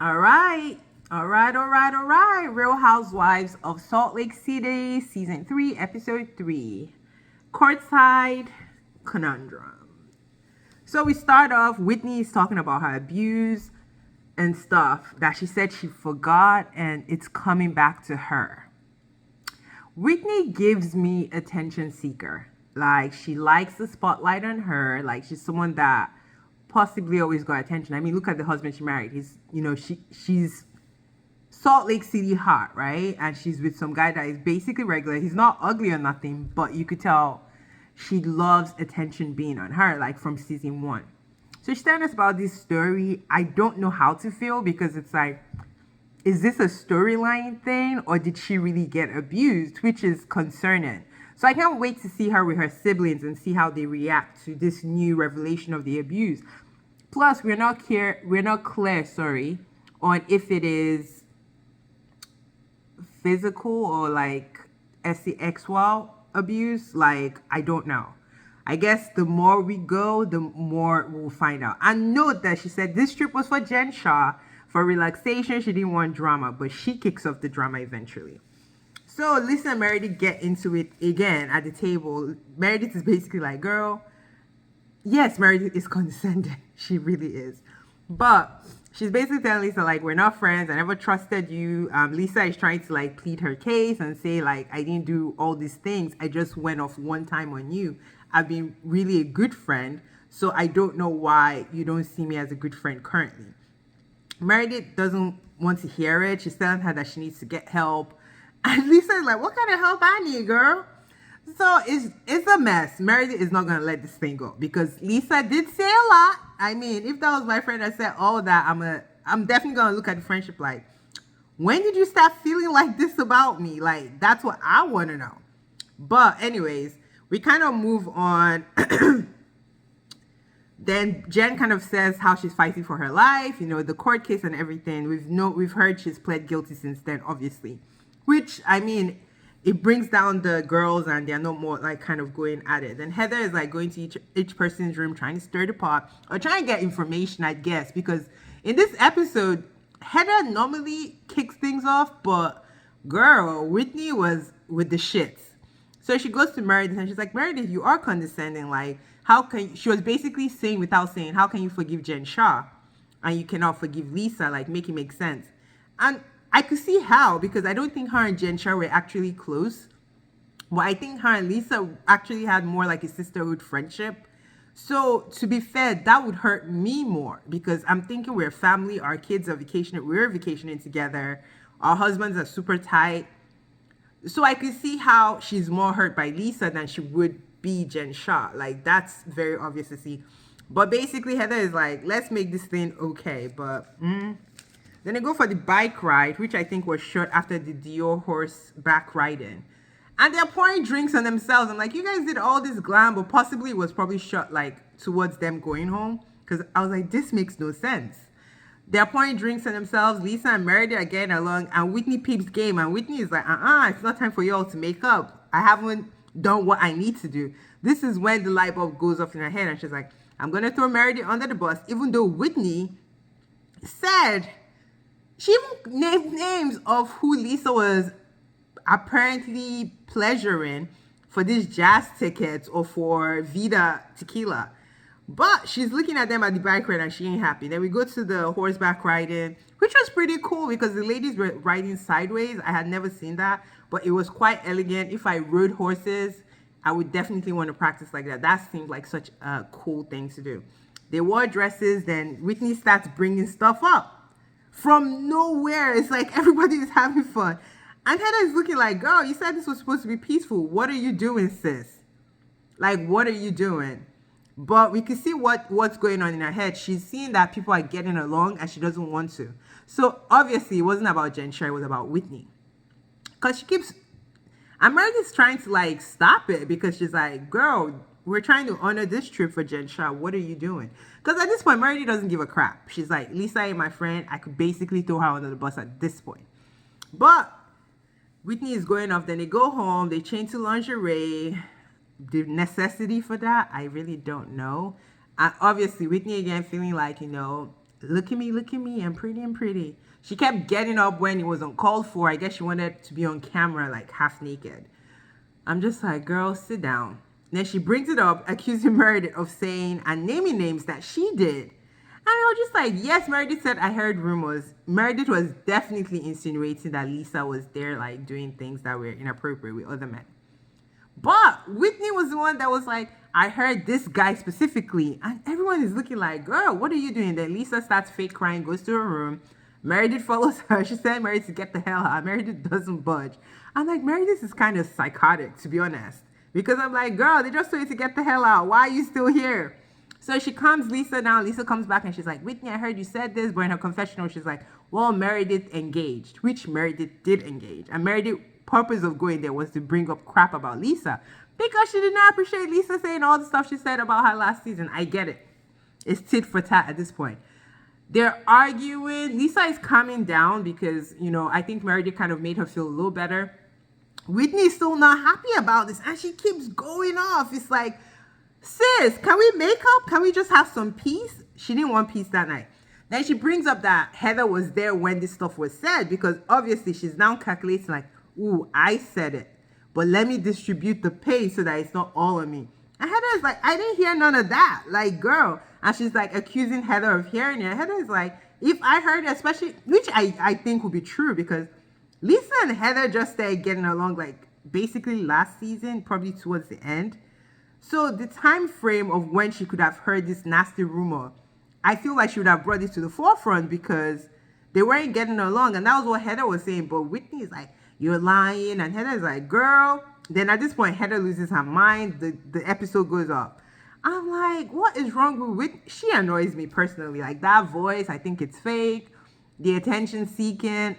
All right. All right. Real Housewives of Salt Lake City, Season 3, Episode 3. Courtside Conundrum. So we start off, Whitney is talking about her abuse and stuff that she said she forgot and it's coming back to her. Whitney gives me attention seeker. Like she likes the spotlight on her. Like she's someone that possibly always got attention. I mean, look at the husband she married. She's Salt Lake City hot, right? And she's with some guy that is basically regular. He's not ugly or nothing, but you could tell she loves attention being on her, like from season 1. So she's telling us about this story. I don't know how to feel because it's like, is this a storyline thing or did she really get abused, which is concerning. So I can't wait to see her with her siblings and see how they react to this new revelation of the abuse. Plus, we're not clear, on if it is physical or like sexual abuse. Like, I don't know. I guess the more we go, the more we'll find out. And note that she said this trip was for Jen Shah for relaxation. She didn't want drama, but she kicks off the drama eventually. So Lisa and Meredith get into it again at the table. Meredith is basically like, girl, yes, Meredith is condescending. She really is. But she's basically telling Lisa, like, we're not friends. I never trusted you. Lisa is trying to, like, plead her case and say, like, I didn't do all these things. I just went off one time on you. I've been really a good friend. So I don't know why you don't see me as a good friend currently. Meredith doesn't want to hear it. She's telling her that she needs to get help. And Lisa is like, what kind of help I need, girl? So it's a mess. Meredith is not gonna let this thing go because Lisa did say a lot. I mean, if that was my friend that said all that, I'm definitely gonna look at the friendship like, when did you start feeling like this about me? Like, that's what I want to know. But anyways, we kind of move on. Then Jen kind of says how she's fighting for her life, the court case and everything. We've heard she's pled guilty since then, obviously. Which, I mean, it brings down the girls and they're no more like kind of going at it. Then Heather is like going to each person's room trying to stir the pot or trying to get information, I guess, because in this episode, Heather normally kicks things off, but girl, Whitney was with the shits. So she goes to Meredith and she's like, Meredith, you are condescending. Like, she was basically saying without saying, how can you forgive Jen Shah and you cannot forgive Lisa? Like, make it make sense. And I could see how, because I don't think her and Jen Shah were actually close. But I think her and Lisa actually had more like a sisterhood friendship. So to be fair, that would hurt me more because I'm thinking we're a family, our kids are vacationing, we're vacationing together, our husbands are super tight. So I could see how she's more hurt by Lisa than she would be Jen Shah. Like, that's very obvious to see. But basically, Heather is like, let's make this thing okay. But then they go for the bike ride, which I think was short after the Dior horseback riding. And they're pouring drinks on themselves. I'm like, you guys did all this glam, but possibly it was probably shot like towards them going home. Because I was like, this makes no sense. They're pouring drinks on themselves. Lisa and Meredith are getting along, and Whitney peeps game. And Whitney is like, it's not time for y'all to make up. I haven't done what I need to do. This is when the light bulb goes off in her head, and she's like, I'm gonna throw Meredith under the bus, even though Whitney said she even named names of who Lisa was apparently pleasuring for these jazz tickets or for Vida tequila. But she's looking at them at the bike ride and she ain't happy. Then we go to the horseback riding, which was pretty cool because the ladies were riding sideways. I had never seen that, but it was quite elegant. If I rode horses, I would definitely want to practice like that. That seemed like such a cool thing to do. They wore dresses, then Whitney starts bringing stuff up from nowhere. It's like everybody is having fun. And Heather is looking like, girl, you said this was supposed to be peaceful. What are you doing, sis? Like, what are you doing? But we can see what's going on in her head. She's seeing that people are getting along and she doesn't want to. So obviously it wasn't about Jen Shah, it was about Whitney. Because she keeps, and Meredith's trying to like stop it because she's like, girl, we're trying to honor this trip for Jen Shah. What are you doing? Because at this point, Meredith doesn't give a crap. She's like, Lisa ain't my friend. I could basically throw her under the bus at this point. But Whitney is going off. Then they go home. They change to lingerie. The necessity for that, I really don't know. And obviously, Whitney again feeling like, look at me, I'm pretty, I'm pretty. She kept getting up when it was uncalled for. I guess she wanted to be on camera, like half naked. I'm just like, girl, sit down. Then she brings it up, accusing Meredith of saying and naming names that she did. And I was just like, yes, Meredith said I heard rumors. Meredith was definitely insinuating that Lisa was there, like doing things that were inappropriate with other men. But Whitney was the one that was like, I heard this guy specifically. And everyone is looking like, girl, what are you doing? Then Lisa starts fake crying, goes to her room. Meredith follows her. She said Meredith to get the hell out. Meredith doesn't budge. I'm like, Meredith is kind of psychotic, to be honest. Because I'm like, girl, they just told you to get the hell out. Why are you still here? So she calms Lisa down. Lisa comes back and she's like, Whitney, I heard you said this. But in her confessional, she's like, well, Meredith engaged, which Meredith did engage. And Meredith's purpose of going there was to bring up crap about Lisa. Because she did not appreciate Lisa saying all the stuff she said about her last season. I get it. It's tit for tat at this point. They're arguing. Lisa is calming down because, I think Meredith kind of made her feel a little better. Whitney's still not happy about this. And she keeps going off. It's like, sis, can we make up? Can we just have some peace? She didn't want peace that night. Then she brings up that Heather was there when this stuff was said because obviously she's now calculating like, ooh, I said it. But let me distribute the pay so that it's not all on me. And Heather is like, I didn't hear none of that. Like, girl. And she's like accusing Heather of hearing it. Heather is like, if I heard it, especially, which I think would be true because Lisa and Heather just started getting along like basically last season, probably towards the end. So the time frame of when she could have heard this nasty rumor, I feel like she would have brought it to the forefront because they weren't getting along. And that was what Heather was saying. But Whitney is like, you're lying. And Heather is like, girl. Then at this point, Heather loses her mind. The episode goes off. I'm like, what is wrong with Whitney? She annoys me personally. Like that voice, I think it's fake. The attention seeking.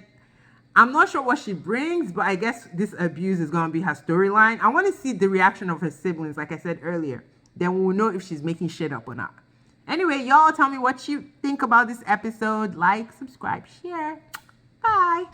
I'm not sure what she brings, but I guess this abuse is going to be her storyline. I want to see the reaction of her siblings, like I said earlier. Then we'll know if she's making shit up or not. Anyway, y'all tell me what you think about this episode. Like, subscribe, share. Bye.